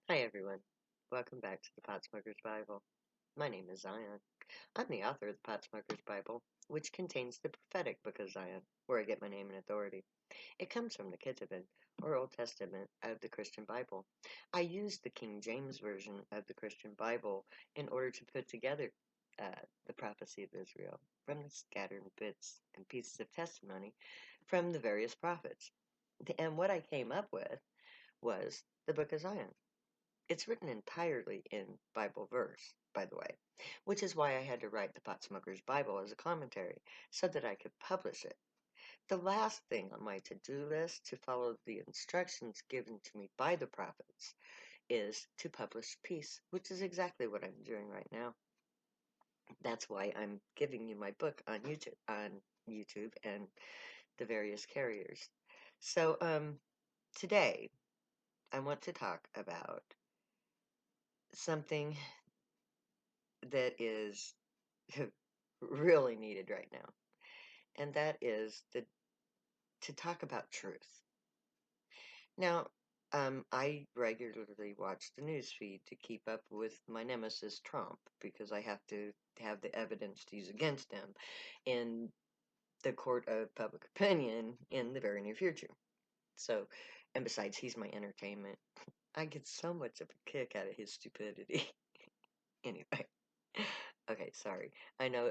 Hi everyone. Welcome back to the Potsmoker's Bible. My name is Zion. I'm the author of the Potsmoker's Bible, which contains the prophetic book of Zion, where I get my name and authority. It comes from the Ketuvim, or Old Testament, of the Christian Bible. I used the King James Version of the Christian Bible in order to put together the prophecy of Israel from the scattered bits and pieces of testimony from the various prophets. And what I came up with was the book of Zion. It's written entirely in Bible verse, by the way, which is why I had to write the Potsmoker's Bible as a commentary, so that I could publish it. The last thing on my to-do list to follow the instructions given to me by the prophets is to publish peace, which is exactly what I'm doing right now. That's why I'm giving you my book on YouTube and the various carriers. So, today I want to talk about something that is really needed right now, and that is to talk about truth. Now, I regularly watch the news feed to keep up with my nemesis Trump because I have to have the evidence to use against him in the court of public opinion in the very near future. So, and besides, he's my entertainment. I get so much of a kick out of his stupidity. Anyway, okay, sorry. I know,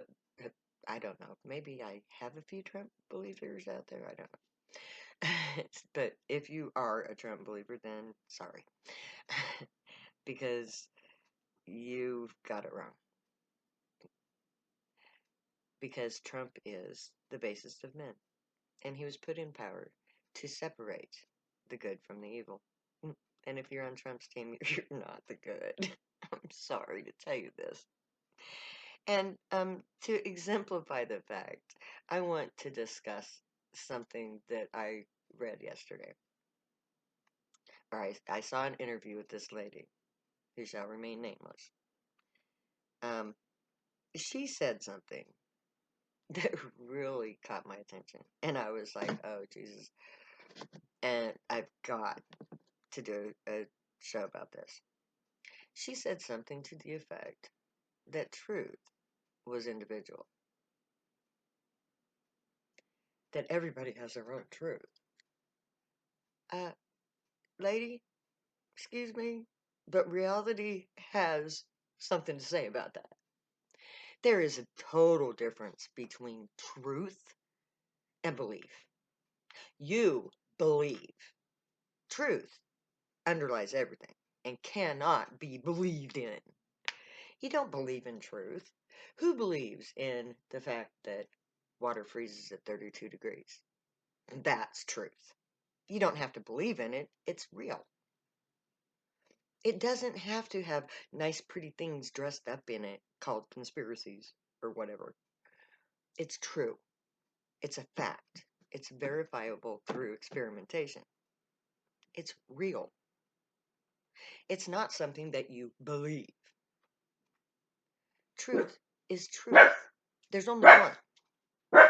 I don't know. Maybe I have a few Trump believers out there. I don't know. But if you are a Trump believer, then sorry. Because you've got it wrong. Because Trump is the basest of men. And he was put in power to separate the good from the evil. And if you're on Trump's team, you're not the good. I'm sorry to tell you this. And to exemplify the fact, I want to discuss something that I read yesterday. Or I saw an interview with this lady, who shall remain nameless. She said something that really caught my attention. And I was like, oh, Jesus. And I've got to do a show about this. She said something to the effect that truth was individual. That everybody has their own truth. Lady, excuse me, but reality has something to say about that. There is a total difference between truth and belief. You believe. Truth underlies everything and cannot be believed in. You don't believe in truth. Who believes in the fact that water freezes at 32 degrees? That's truth. You don't have to believe in it. It's real. It doesn't have to have nice, pretty things dressed up in it called conspiracies or whatever. It's true. It's a fact. It's verifiable through experimentation. It's real. It's not something that you believe. Truth is truth. There's only one.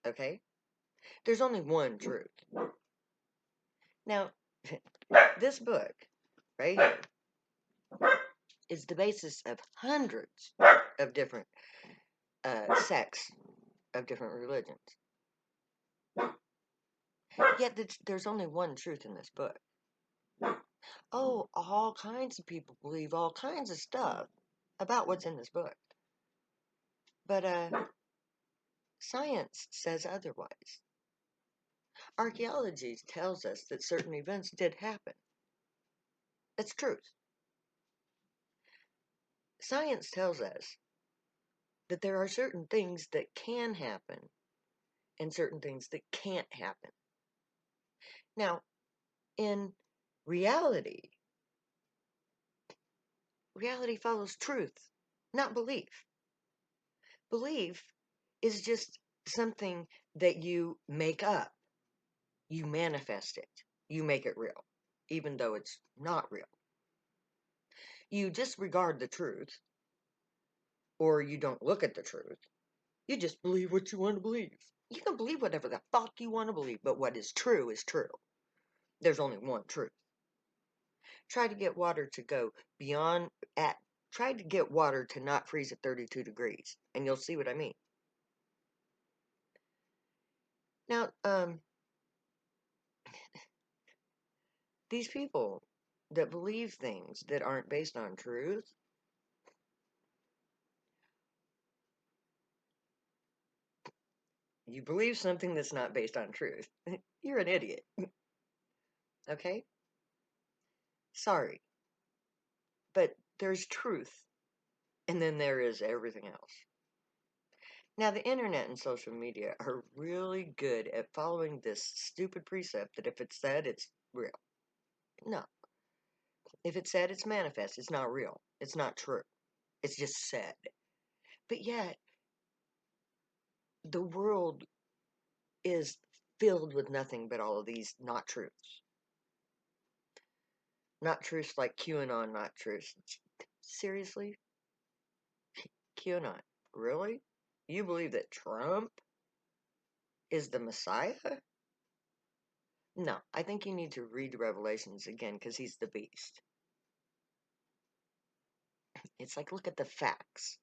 Okay? There's only one truth. Now, this book right here is the basis of hundreds of different sects of different religions. Yet there's only one truth in this book. Oh, all kinds of people believe all kinds of stuff about what's in this book. But science says otherwise. Archaeology tells us that certain events did happen. That's truth. Science tells us that there are certain things that can happen and certain things that can't happen. Now, in reality follows truth, not belief. Belief is just something that you make up. You manifest it. You make it real, even though it's not real. You disregard the truth, or you don't look at the truth. You just believe what you want to believe. You can believe whatever the fuck you want to believe, but what is true is true. There's only one truth. Try to get water to go beyond at try to get water to not freeze at 32 degrees, and you'll see what I mean. Now, these people that believe things that aren't based on truth, you believe something that's not based on truth. You're an idiot. Okay? Sorry. But there's truth, and then there is everything else. Now, the internet and social media are really good at following this stupid precept that if it's said, it's real. No. If it's said, it's manifest. It's not real. It's not true. It's just said. But yet, the world is filled with nothing but all of these not truths. Not truths like QAnon, not truths. Seriously? QAnon. Really? You believe that Trump is the Messiah? No, I think you need to read the Revelations again because he's the beast. It's like, look at the facts.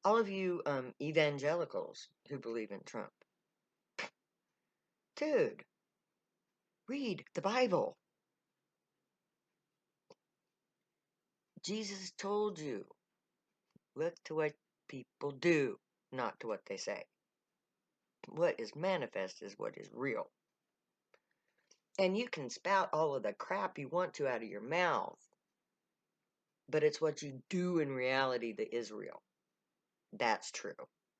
All of you evangelicals who believe in Trump. Dude, read the Bible. Jesus told you, look to what people do, not to what they say. What is manifest is what is real. And you can spout all of the crap you want to out of your mouth, but it's what you do in reality that is real. That's true.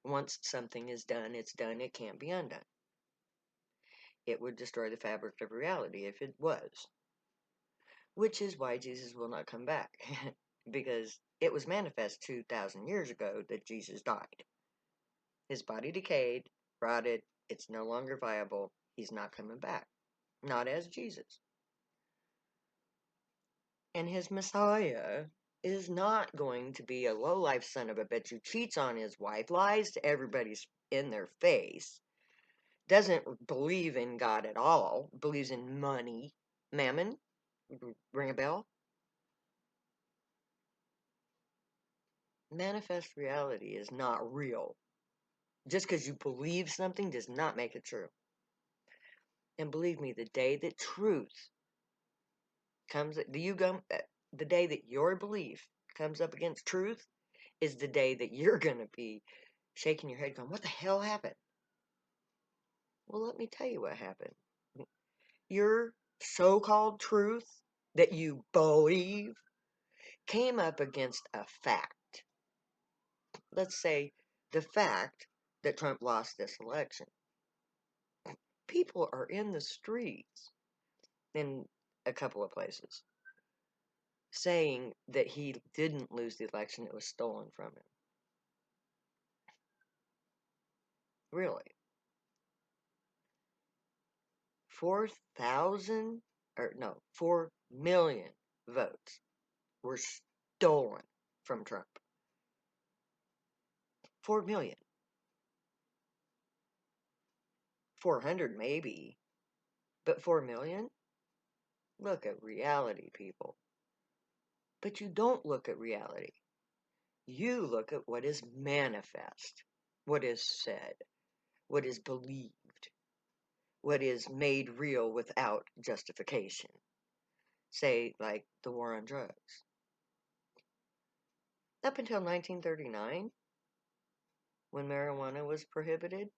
Once something is done, it's done. It can't be undone. It would destroy the fabric of reality if it was. Which is why Jesus will not come back. Because it was manifest 2,000 years ago that Jesus died. His body decayed, rotted, it's no longer viable. He's not coming back. Not as Jesus. And his Messiah is not going to be a low-life son of a bitch who cheats on his wife, lies to everybody in their face, doesn't believe in God at all, believes in money, mammon. Ring a bell? Manifest reality is not real. Just because you believe something does not make it true. And believe me, the day that truth comes, the day that your belief comes up against truth is the day that you're going to be shaking your head going, what the hell happened? Well, let me tell you what happened. Your so-called truth that you believe came up against a fact. Let's say the fact that Trump lost this election. People are in the streets in a couple of places saying that he didn't lose the election, it was stolen from him. Really? 4,000, or no, 4 million votes were stolen from Trump. 4 million. 400 maybe, but 4 million? Look at reality, people. But you don't look at reality. You look at what is manifest, what is said, what is believed, what is made real without justification. Say, like the war on drugs. Up until 1939, when marijuana was prohibited,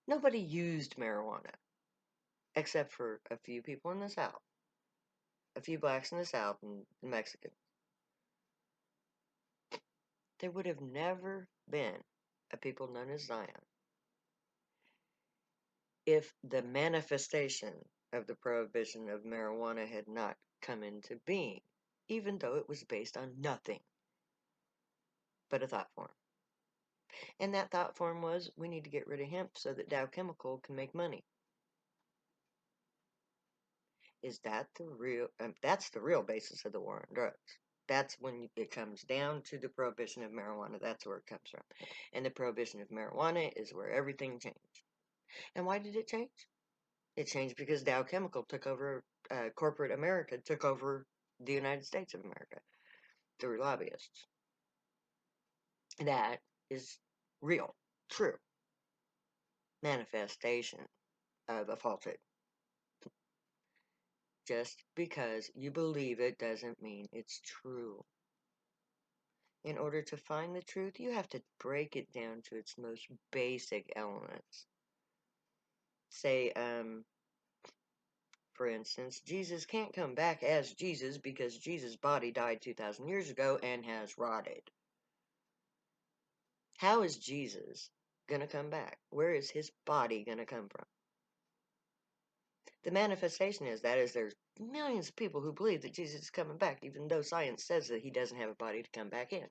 nobody used marijuana, except for a few people in the South, a few blacks in the South and the Mexicans. There would have never been a people known as Zion if the manifestation of the prohibition of marijuana had not come into being, even though it was based on nothing but a thought form. And that thought form was, we need to get rid of hemp so that Dow Chemical can make money. Is that the real, that's the real basis of the war on drugs. That's when it comes down to the prohibition of marijuana. That's where it comes from. And the prohibition of marijuana is where everything changed. And why did it change? It changed because Dow Chemical took over, corporate America took over the United States of America through lobbyists. That is real, true manifestation of a falsehood. Just because you believe it doesn't mean it's true. In order to find the truth, you have to break it down to its most basic elements. Say, for instance, Jesus can't come back as Jesus because Jesus' body died 2,000 years ago and has rotted. How is Jesus going to come back? Where is his body going to come from? The manifestation is there's millions of people who believe that Jesus is coming back, even though science says that he doesn't have a body to come back in.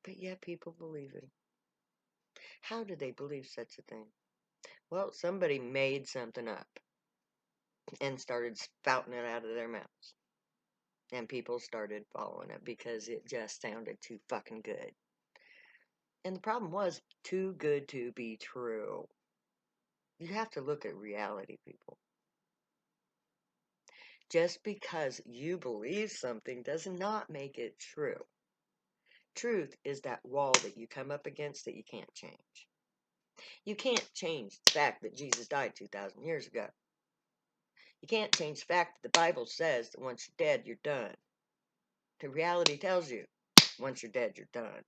But yet people believe it. How do they believe such a thing? Well, somebody made something up and started spouting it out of their mouths. And people started following it because it just sounded too fucking good. And the problem was too good to be true. You have to look at reality, people. Just because you believe something does not make it true. Truth is that wall that you come up against that you can't change. You can't change the fact that Jesus died 2,000 years ago. You can't change the fact that the Bible says that once you're dead, you're done. The reality tells you, once you're dead, you're done.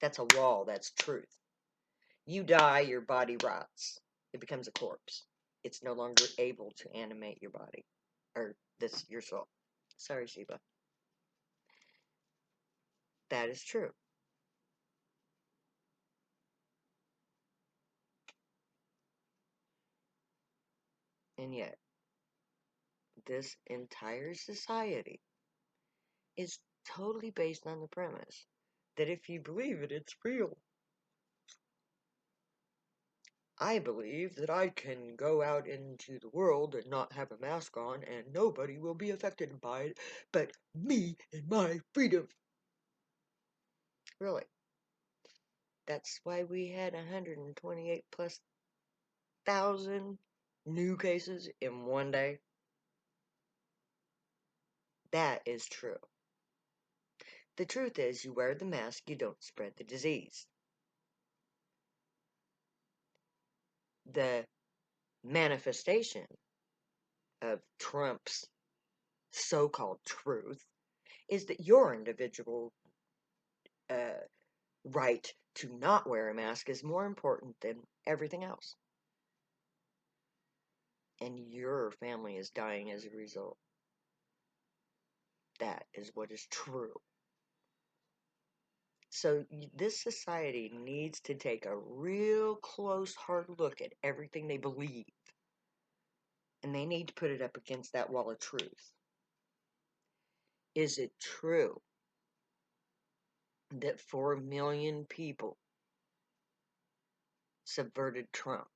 That's a wall, that's truth. You die, your body rots. It becomes a corpse. It's no longer able to animate your body, or your soul. Sorry, Sheba. That is true. And yet, this entire society is totally based on the premise that if you believe it, it's real. I believe that I can go out into the world and not have a mask on and nobody will be affected by it but me and my freedom. Really. That's why we had 128 plus thousand new cases in one day. That is true. The truth is, you wear the mask, you don't spread the disease. The manifestation of Trump's so-called truth is that your individual right to not wear a mask is more important than everything else. And your family is dying as a result. That is what is true. So this society needs to take a real close, hard look at everything they believe. And they need to put it up against that wall of truth. Is it true that 4 million people subverted Trump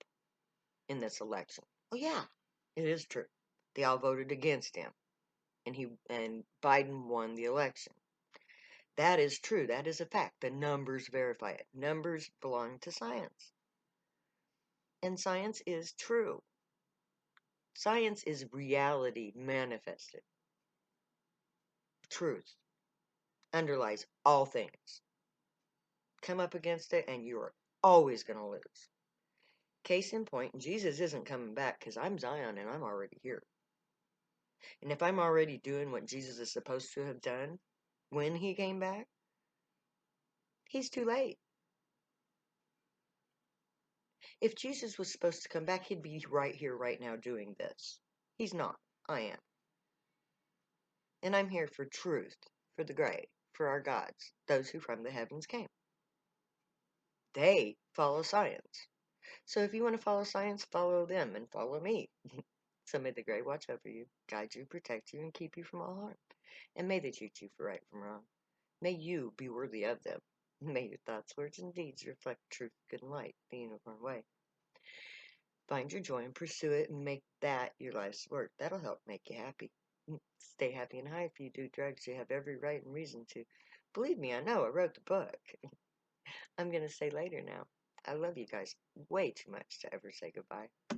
in this election? Oh yeah, it is true. They all voted against him. And Biden won the election. That is true. That is a fact. The numbers verify it. Numbers belong to science. And science is true. Science is reality manifested. Truth underlies all things. Come up against it and you are always going to lose. Case in point, Jesus isn't coming back because I'm Zion and I'm already here. And if I'm already doing what Jesus is supposed to have done when he came back, he's too late. If Jesus was supposed to come back, he'd be right here, right now, doing this. He's not. I am. And I'm here for truth, for the great, for our gods, those who from the heavens came. They follow science. So if you want to follow science, follow them and follow me. So may the great watch over you, guide you, protect you, and keep you from all harm. And may they treat you for right from wrong. May you be worthy of them. May your thoughts, words, and deeds reflect truth, good, and light, the uniform way. Find your joy and pursue it and make that your life's work. That'll help make you happy. Stay happy and high. If you do drugs, you have every right and reason to. Believe me, I know. I wrote the book. I'm going to say later now. I love you guys way too much to ever say goodbye.